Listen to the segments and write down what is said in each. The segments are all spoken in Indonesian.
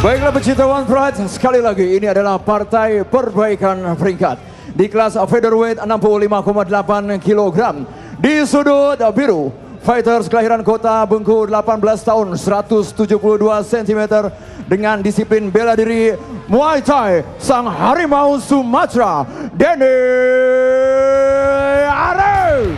Baiklah pecinta One Pride, sekali lagi ini adalah partai perbaikan peringkat di kelas featherweight 65,8 kg. Di sudut biru, fighters kelahiran kota Bengkulu 18 tahun 172 cm dengan disiplin bela diri Muay Thai, sang harimau Sumatera, Denny Arif.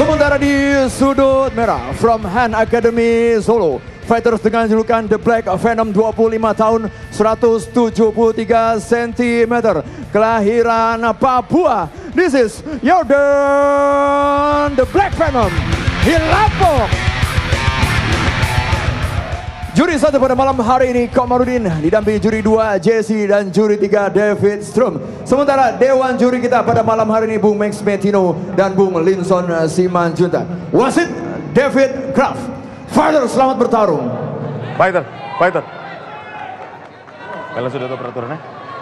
Sementara di sudut merah, from Hand Academy Solo, fighters dengan julukan The Black Venom 25 tahun 173 cm, kelahiran Papua. This is Jordan The Black Venom Hilapok. Juri 1 pada malam hari ini Komarudin, didampingi juri 2 Jesse dan juri 3 David Strum. Sementara dewan juri kita pada malam hari ini Bung Max Metino dan Bung Linson Simanjuntak. Wasit David Kraft. Fighter, selamat bertarung. Fighter. Kalian sudah tahu peraturannya?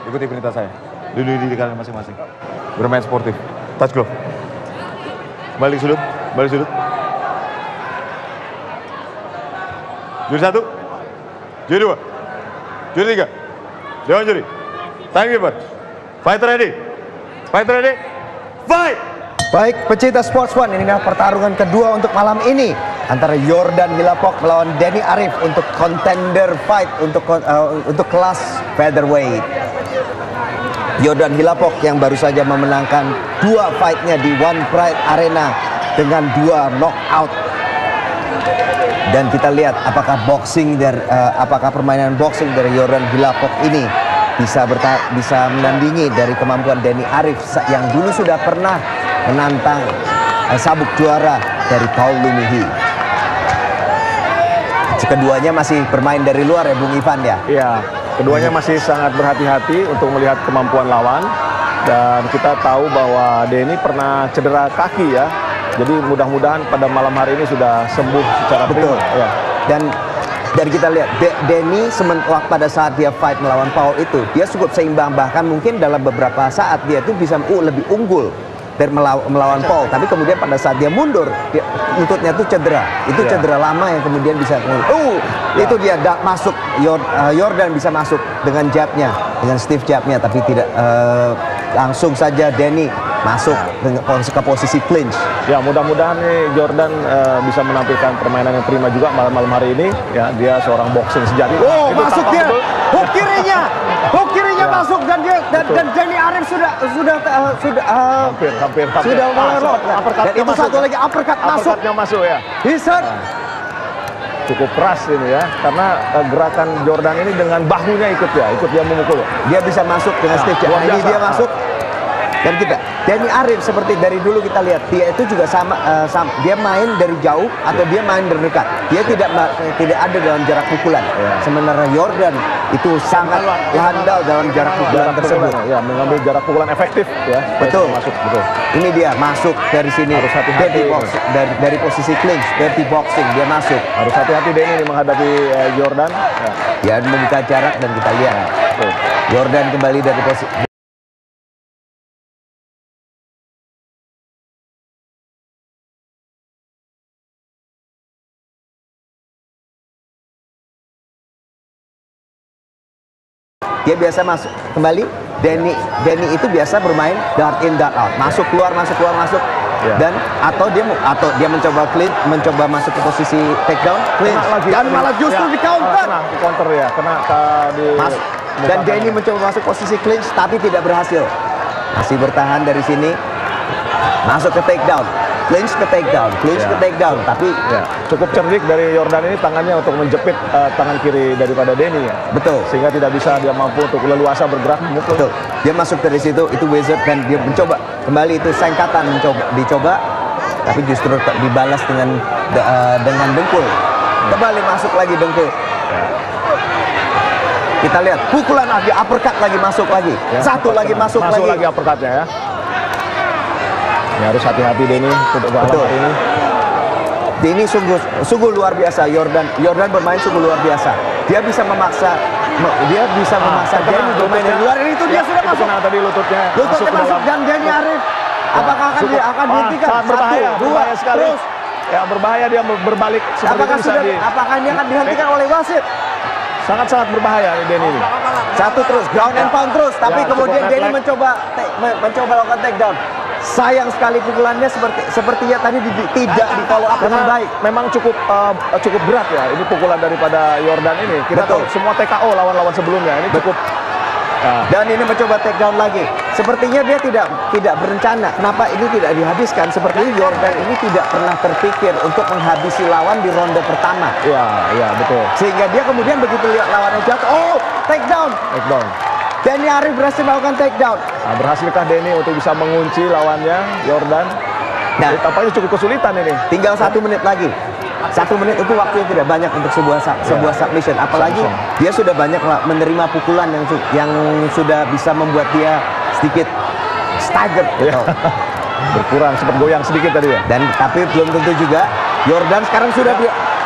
Ikuti perintah saya. Duduk di kalian masing-masing. Bermain sportif. Touch glove. Balik sudut. Juri 1. Juri 2, juri 3, dewan juri, timekeeper, fighter ready, fight! Baik, pecinta Sports One, ini adalah pertarungan kedua untuk malam ini antara Jordan Hilapok melawan Denny Arif untuk contender fight untuk kelas featherweight. Jordan Hilapok yang baru saja memenangkan 2 fightnya di One Pride Arena dengan 2 knockout. Dan kita lihat apakah permainan boxing dari Jordan Hilapok ini bisa menandingi dari kemampuan Denny Arif yang dulu sudah pernah menantang sabuk juara dari Paul Lumihi. Keduanya masih bermain dari luar ya Bung Ivan ya? Iya, keduanya masih sangat berhati-hati untuk melihat kemampuan lawan. Dan kita tahu bahwa Denny pernah cedera kaki ya. Jadi mudah-mudahan pada malam hari ini sudah sembuh secara prima. Ya. Dan dari kita lihat Denny pada saat dia fight melawan Paul itu dia cukup seimbang, bahkan mungkin dalam beberapa saat dia tuh bisa lebih unggul dari melawan Paul. Tapi kemudian pada saat dia mundur, lututnya tuh cedera. Itu cedera lama yang kemudian bisa itu dia masuk Jordan bisa masuk dengan jabnya, dengan stiff jabnya, tapi tidak langsung saja Denny masuk ke posisi clinch. Ya, mudah-mudahan nih Jordan bisa menampilkan permainan yang prima juga malam hari ini. Ya, dia seorang boxing sejati. Oh, masuk dia. Hook kirinya masuk dan Denny Arif sudah hampir. melorot. Dan itu satu lagi uppercutnya masuk ya. Bisa. Cukup keras ini ya, karena gerakan Jordan ini dengan bahunya ikut dia memukul. Dia bisa masuk dengan stage. Ini dia masuk. Dan Denny Arif seperti dari dulu kita lihat dia itu juga sama dia main dari jauh atau dia main dari dekat. Dia tidak ada dalam jarak pukulan. Sementara Jordan itu sangat handal dalam jarak pukulan tersebut. Ya, mengambil jarak pukulan efektif ya. Betul. Masuk, betul. Ini dia masuk dari sini. Harus hati-hati. Dari posisi clinch, dirty boxing dia masuk. Harus hati-hati Denny menghadapi Jordan. Dia membuka jarak dan kita lihat. Jordan kembali dari posisi. Dia biasa masuk kembali. Denny itu biasa bermain dart in dart out, masuk keluar. Dan atau dia mencoba clean, mencoba masuk ke posisi takedown, clinch, dan malah justru di counter. Di counter ya, Dan Denny mencoba masuk posisi clinch tapi tidak berhasil. Masih bertahan dari sini, masuk ke takedown. Clinch ke takedown, tapi cukup cerdik dari Jordan ini tangannya untuk menjepit tangan kiri daripada Denny ya. Betul. Sehingga tidak bisa dia mampu untuk leluasa bergerak memukul. Betul. Dia masuk dari situ, itu wizard, dan dia mencoba kembali itu sengkatan dicoba, tapi justru dibalas dengan dengkul. Kembali masuk lagi dengkul. Kita lihat pukulan lagi, uppercut lagi masuk lagi. Satu lagi masuk lagi uppercutnya ya. Ya, harus hati-hati Denny untuk malam ini. Ini sungguh luar biasa. Jordan bermain sungguh luar biasa. Dia bisa memaksa Denny bermain dari luar. Itu dia sudah masuk. Tadi lututnya masuk dan Denny Arif apakah akan dihentikan? Sangat berbahaya, Satu, dua, sekali. terus Ya, berbahaya dia berbalik seperti itu bisa apakah dia akan dihentikan oleh wasit? Sangat-sangat berbahaya nih Denny ini. Satu terus, ground and pound terus, tapi kemudian Denny mencoba melakukan takedown. Sayang sekali pukulannya sepertinya tadi tidak di follow up dengan baik. Memang cukup berat ya ini pukulan daripada Yordan ini. Kita tahu semua TKO lawan-lawan sebelumnya. Ini cukup. Dan ini mencoba takedown lagi. Sepertinya dia tidak berencana. Kenapa ini tidak dihabiskan? Sepertinya Yordan ini tidak pernah terpikir untuk menghabisi lawan di ronde pertama. Iya betul. Sehingga dia kemudian begitu lihat lawannya jatuh, oh takedown. Denny Arif berhasil melakukan takedown. Nah, berhasilkah Denny untuk bisa mengunci lawannya Yordan? Nah, tampaknya cukup kesulitan ini. Tinggal 1 menit lagi. 1 menit itu waktu yang tidak banyak untuk sebuah submission. Apalagi dia sudah banyak menerima pukulan yang sudah bisa membuat dia sedikit stagger. Berkurang, sempat goyang sedikit tadi ya. Dan tapi belum tentu juga. Yordan sekarang sudah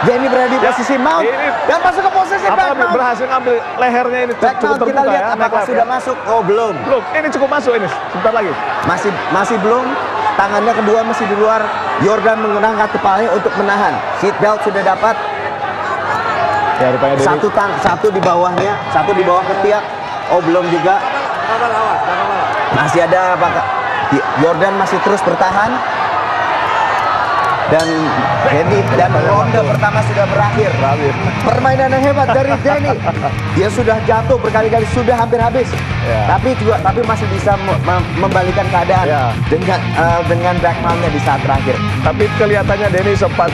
Denny berada di posisi mount dan masuk ke posisi back mount. Berhasil ngambil lehernya ini back mount. Kita lihat apakah sudah masuk. Oh belum. Ini cukup masuk ini. Sebentar lagi. Masih belum. Tangannya kedua masih di luar. Yordan mengangkat kepalanya untuk menahan. Seat belt sudah dapat. Ya, rupanya satu di bawahnya, satu di bawah ketiak. Oh belum juga. Masih ada apakah Yordan masih terus bertahan. Dan Denny dan ronde pertama sudah berakhir. Permainan yang hebat dari Denny. Dia sudah jatuh berkali-kali, sudah hampir habis. Tapi masih bisa membalikan keadaan dengan back mount-nya di saat terakhir. Tapi kelihatannya Denny sempat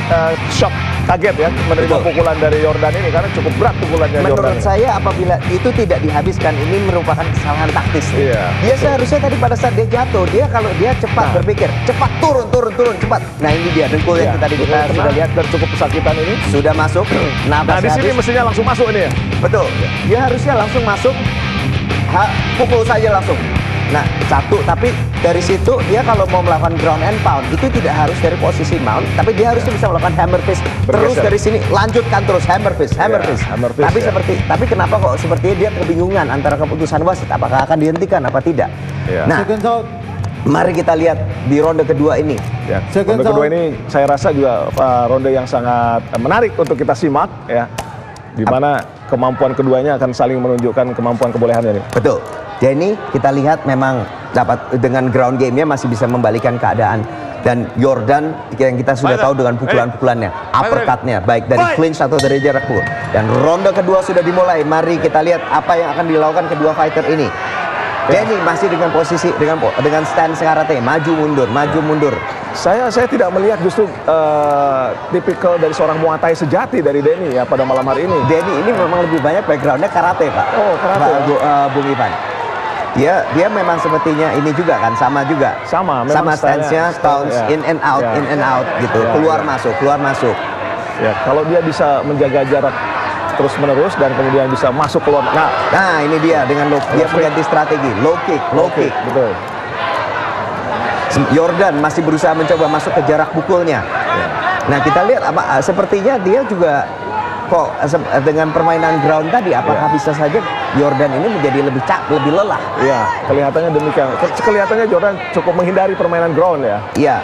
shock, kaget ya menerima pukulan dari Yordan ini karena cukup berat pukulannya. Menurut saya apabila itu tidak dihabiskan, ini merupakan kesalahan taktis. Dia seharusnya tadi pada saat dia jatuh, kalau dia cepat berpikir, cepat turun cepat. Nah ini dia dengkul yang tadi kita sudah lihat dan cukup kesakitan ini sudah masuk. Nah di sini mestinya langsung masuk ini ya. Betul. Dia harusnya langsung masuk. Pukul saja langsung. Nah, tapi dari situ dia kalau mau melakukan ground and pound itu tidak harus dari posisi mount, tapi dia harusnya bisa melakukan hammer fist. Terus dari sini lanjutkan terus hammer fist. Tapi kenapa kok sepertinya dia kebingungan antara keputusan wasit apakah akan dihentikan apa tidak. Nah, mari kita lihat di ronde kedua ini. Ronde kedua ini saya rasa juga ronde yang sangat menarik untuk kita simak ya. Di mana kemampuan keduanya akan saling menunjukkan kemampuan kebolehannya nih. Betul. Denny kita lihat memang dapat dengan ground game-nya masih bisa membalikan keadaan. Dan Yordan yang kita sudah tahu dengan pukulan-pukulannya, uppercut-nya baik dari clinch atau dari jarak pukul. Dan ronde kedua sudah dimulai. Mari kita lihat apa yang akan dilakukan kedua fighter ini. Denny masih dengan posisi dengan stance karate, maju mundur. Saya tidak melihat justru tipikal dari seorang Muay Thai sejati dari Denny ya pada malam hari ini. Denny ini memang lebih banyak backgroundnya karate, Pak. Oh, karate. Bung Ivan. Dia memang sepertinya ini juga kan sama stance-nya, in and out gitu. Keluar masuk. Ya, kalau dia bisa menjaga jarak terus menerus dan kemudian bisa masuk keluar. Nah ini dia dengan dia mengganti strategi low kick. Betul. Yordan masih berusaha mencoba masuk ke jarak pukulnya. Nah kita lihat sepertinya dia juga kok dengan permainan ground tadi apakah bisa saja Yordan ini menjadi lebih lelah. Iya, kelihatannya demikian. Kelihatannya Yordan cukup menghindari permainan ground ya. Iya.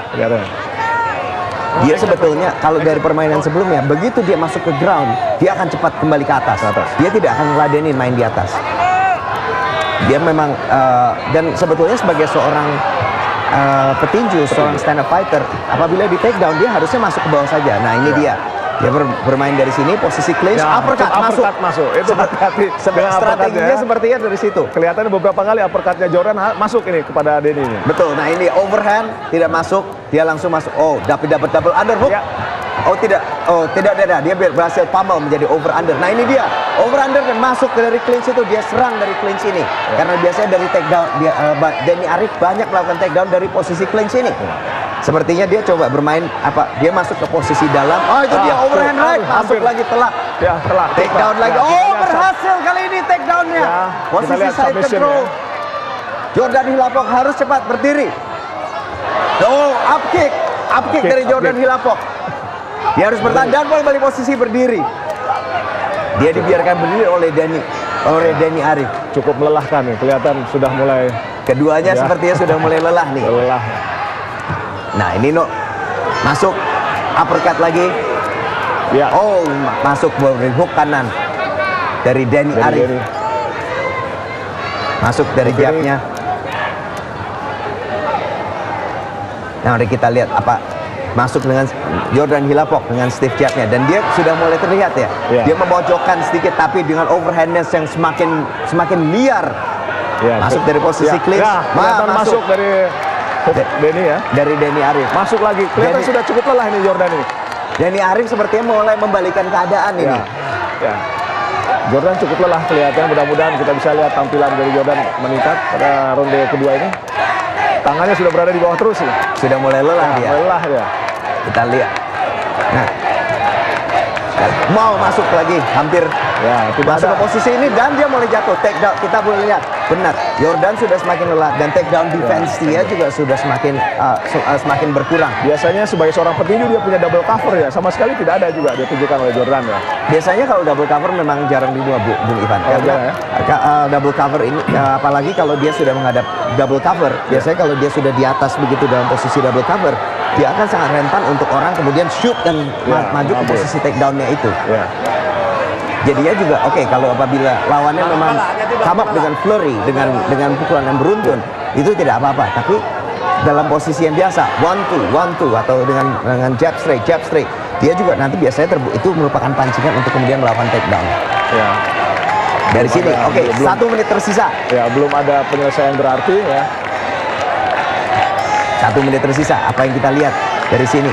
Dia sebetulnya kalau dari permainan sebelumnya begitu dia masuk ke ground dia akan cepat kembali ke atas. Dia tidak akan ngeladenin main di atas. Dia memang dan sebetulnya sebagai seorang petinju, seorang stand up fighter, apabila di take down dia harusnya masuk ke bawah saja. Nah ini dia bermain dari sini posisi clinch, uppercut masuk. Itu hati-hati strateginya sepertinya dari situ. Kelihatannya beberapa kali uppercutnya Yordan masuk ini kepada Denny ini. Betul. Nah ini overhand tidak masuk, dia langsung masuk. Oh dapat double underhook. Oh tidak. Dia berhasil pummel menjadi over under. Nah ini dia over under dan masuk dari clinch itu, dia serang dari clinch ini. Karena biasanya dari take down Denny Arif banyak melakukan take down dari posisi clinch ini. Sepertinya dia coba bermain dia masuk ke posisi dalam. Oh itu dia overhand right, masuk lagi telak. Take down lagi. Oh berhasil kali ini take downnya. Posisi side control. Yordan Hilapok harus cepat berdiri. Oh up kick dari Yordan Hilapok. Dia harus bertahan dan kembali posisi berdiri. Dia dibiarkan berdiri oleh Denny Arif. Cukup melelahkan nih, kelihatan sudah mulai. Keduanya sepertinya sudah mulai lelah nih. Nah ini masuk uppercut lagi. Ya. Oh, masuk hook kanan dari Danny Arif. Masuk dari jabnya. Nah, mari kita lihat apa masuk dengan Yordan Hilapok dengan stiff jabnya, dan dia sudah mulai terlihat ya. Dia memojokkan sedikit tapi dengan overhandnya yang semakin liar. Masuk dari posisi clinch. Masuk dari Denny ya. Dari Danny Arif. Masuk lagi. Kelihatan sudah cukup lelah ini Yordan ini. Danny Arif sepertinya mulai membalikan keadaan ini. Jordan cukup lelah kelihatan. Mudah-mudahan kita bisa lihat tampilan dari Jordan meningkat pada ronde kedua ini. Tangannya sudah berada di bawah terus ya. Sudah mulai lelah dia. Lelah dia. Kita lihat. Nah, mau masuk lagi, hampir masuk ke posisi ini dan dia mulai jatuh. Take down, kita boleh lihat. Benar, Yordan sudah semakin lelah dan take down defense dia juga sudah semakin berkurang. Biasanya sebagai seorang petinju dia punya double cover ya, sama sekali tidak ada juga ditunjukkan oleh Jordan ya. Biasanya kalau double cover memang jarang dibuat Bung Ivan. Karena double cover ini, apalagi kalau dia sudah menghadap double cover, biasanya kalau dia sudah di atas begitu dalam posisi double cover, dia akan sangat rentan untuk orang kemudian shoot dan maju ke posisi take down-nya itu. Jadinya juga oke, kalau apabila lawannya memang come up dengan flurry, dengan pukulan yang beruntun, itu tidak apa-apa. Tapi dalam posisi yang biasa, 1-2 atau dengan jab straight, dia juga nanti biasanya itu merupakan pancingan untuk kemudian melakukan take down. Dari sini, oke, 1 menit tersisa. Ya, belum ada penyelesaian berarti ya. 1 menit tersisa. Apa yang kita lihat dari sini?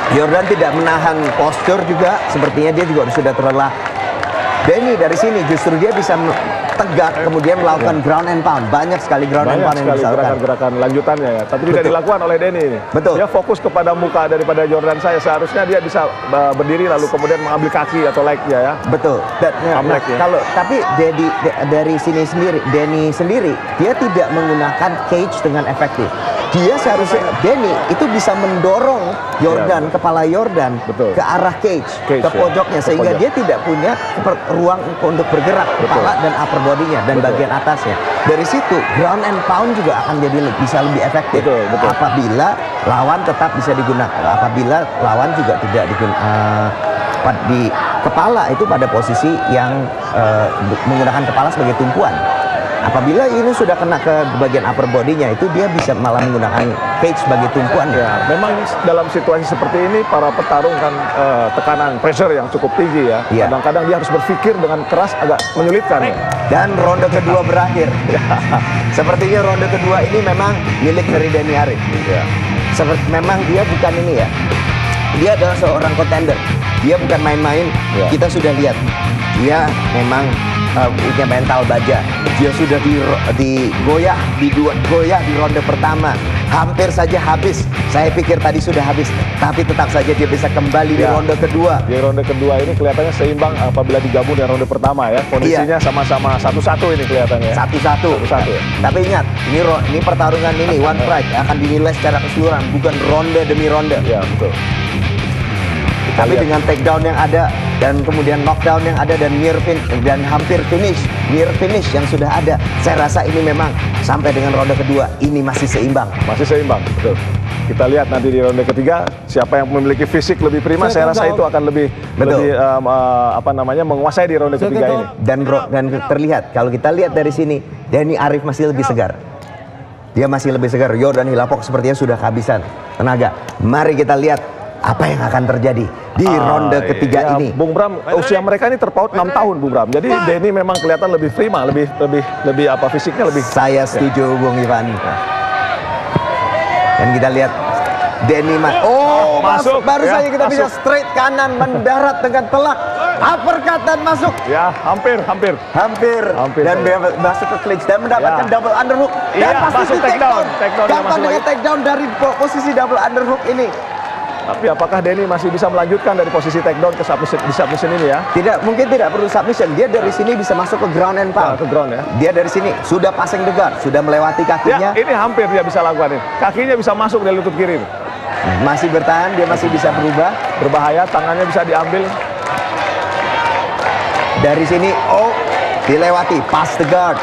Yordan tidak menahan postur juga, sepertinya dia juga sudah terlelah. Danny dari sini justru dia bisa tegak kemudian melakukan ground and pound. Banyak sekali ground and pound yang bisa dilakukan. Gerakan lanjutannya ya, tapi tidak dilakukan oleh Danny ini. Betul. Dia fokus kepada muka daripada Jordan saya. Seharusnya dia bisa berdiri lalu kemudian mengambil kaki atau leg-nya ya. Betul. Kalau tapi dari sini sendiri, Danny sendiri dia tidak menggunakan cage dengan efektif. Dia seharusnya Danny itu bisa mendorong Yordan, kepala Yordan ke arah cage ke pojoknya, sehingga dia tidak punya ruang untuk bergerak kepala dan upper body-nya dan bagian atasnya. Dari situ ground and pound juga akan bisa lebih efektif. Apabila lawan tetap bisa digunakan, apabila lawan juga tidak di kepala itu pada posisi yang menggunakan kepala sebagai tumpuan. Apabila ini sudah kena ke bagian upper body-nya, itu dia bisa malah menggunakan cage sebagai tumpuan. Ya, memang dalam situasi seperti ini para petarung kan tekanan pressure yang cukup tinggi ya. Kadang-kadang dia harus berpikir dengan keras, agak menyulitkan ya. Dan ronde kedua berakhir. Sepertinya ronde kedua ini memang milik dari Danny Arif. Memang dia bukan ini ya. Dia adalah seorang contender. Dia bukan main-main. Kita sudah lihat. Dia memang punya mental baja. Dia sudah digoyah di ronde pertama. Hampir saja habis. Saya pikir tadi sudah habis, tapi tetap saja dia bisa kembali di ronde kedua. Di ronde kedua ini kelihatannya seimbang apabila digabung dengan ronde pertama ya. Kondisinya sama-sama 1-1 ini kelihatannya. 1-1. Ya. Tapi ingat, ini pertarungan ini one fight akan dinilai secara keseluruhan, bukan ronde demi ronde. Ya, betul. Tapi dengan takedown yang ada dan kemudian knockdown yang ada dan dan hampir finish yang sudah ada, saya rasa ini memang sampai dengan ronde kedua ini masih seimbang. Masih seimbang, betul. Kita lihat nanti di ronde ketiga siapa yang memiliki fisik lebih prima. Saya rasa itu akan lebih menguasai di ronde ketiga ini. Dan terlihat kalau kita lihat dari sini, Danny Arif masih lebih segar. Dia masih lebih segar. Yordan Hilapok sepertinya sudah kehabisan tenaga. Mari kita lihat apa yang akan terjadi di ronde ketiga ini. Bung Bram, usia mereka ini terpaut 6 tahun, Bung Bram. Jadi Danny memang kelihatan lebih prima, lebih fisiknya lebih. Saya setuju, Bung Ivan. Dan kita lihat Danny masuk. Baru saja kita bisa straight kanan mendarat dengan telak. Uppercut dan masuk. Ya, hampir. Dan masuk ke clinch dan mendapatkan double underhook. Dan pasti takedown. Gampang dengan takedown dari posisi double underhook ini. Tapi apakah Danny masih bisa melanjutkan dari posisi takedown ke submission ini ya? Mungkin tidak perlu submission. Dia dari sini bisa masuk ke ground and pound. Ke ground ya. Dia dari sini sudah passing the guard, sudah melewati kakinya. Ya, ini hampir dia bisa lakukan ini. Kakinya bisa masuk dari lutut kiri. Masih bertahan, dia masih bisa berubah. Berbahaya, tangannya bisa diambil. Dari sini, dilewati, pass the guard.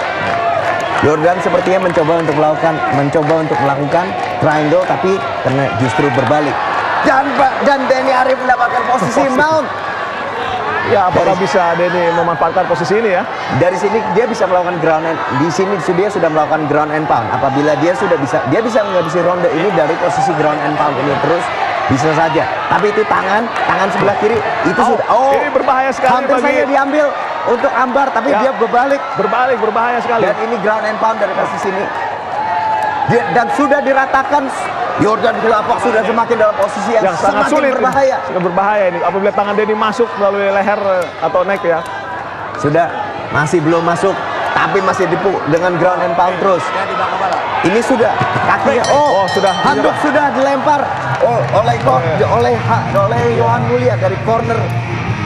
Yordan sepertinya mencoba untuk melakukan triangle, tapi karena justru berbalik. Dan Denny Arif mendapatkan posisi mount. Ya, apakah bisa Denny memanfaatkan posisi ini ya? Dari sini dia bisa melakukan ground and di sini dia sudah melakukan ground and pound. Apabila dia bisa menghabisi ronde ini dari posisi ground and pound ini terus bisa saja. Tapi itu tangan sebelah kiri itu sudah ini berbahaya sekali hampir saja diambil untuk Ambar, tapi dia berbalik berbahaya sekali. dan ini ground and pound dari posisi ini. Dan sudah diratakan. Yordan Hilapok sudah semakin dalam posisi yang sangat sulit, berbahaya. Sudah berbahaya ini. Apabila tangan Denny masuk melalui leher atau neck ya. Sudah masih belum masuk, tapi masih dipukul dengan ground and pound terus. Ini sudah kakinya. Sudah. Handuk sudah dilempar oleh Yohan Mulia dari corner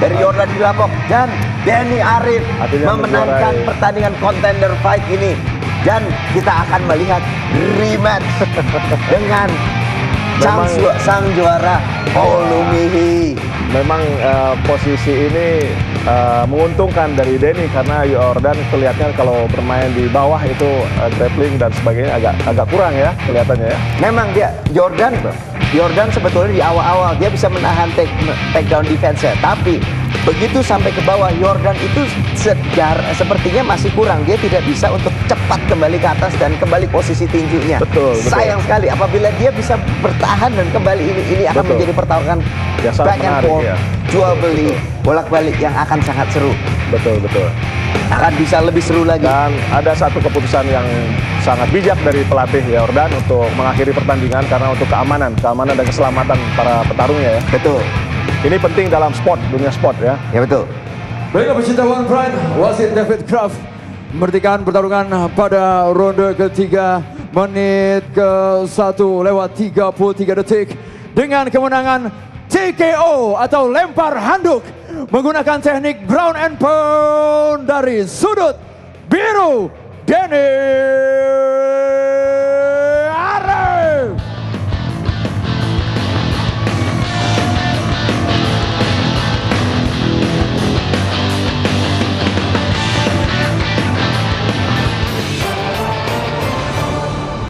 dari Yordan Hilapok, dan Denny Arif memenangkan pertandingan contender fight ini. Dan kita akan melihat rematch dengan sang juara Paul Lumihi. Memang posisi ini menguntungkan dari Denny karena Yordan kelihatannya kalau bermain di bawah itu grappling dan sebagainya agak kurang ya kelihatannya ya. Memang Yordan sebetulnya di awal-awal dia bisa menahan takedown defense-nya, tapi begitu sampai ke bawah Yordan itu sepertinya masih kurang. Dia tidak bisa untuk cepat kembali ke atas dan kembali posisi tinjunya. Betul. Sayang sekali apabila dia bisa bertahan dan kembali ini akan menjadi pertarungan banyak jual beli bolak-balik yang akan sangat seru. Betul. Akan bisa lebih seru lagi. Dan ada satu keputusan yang sangat bijak dari pelatih Yordan untuk mengakhiri pertandingan karena untuk keamanan dan keselamatan para petarungnya ya. Betul. Ini penting dalam dunia sport ya. Ya betul. Baiklah pecinta One Pride, wasit David Kraft menghentikan pertarungan pada ronde ketiga menit ke-1 lewat 33 detik dengan kemenangan TKO atau lempar handuk menggunakan teknik ground and pound dari sudut biru Denny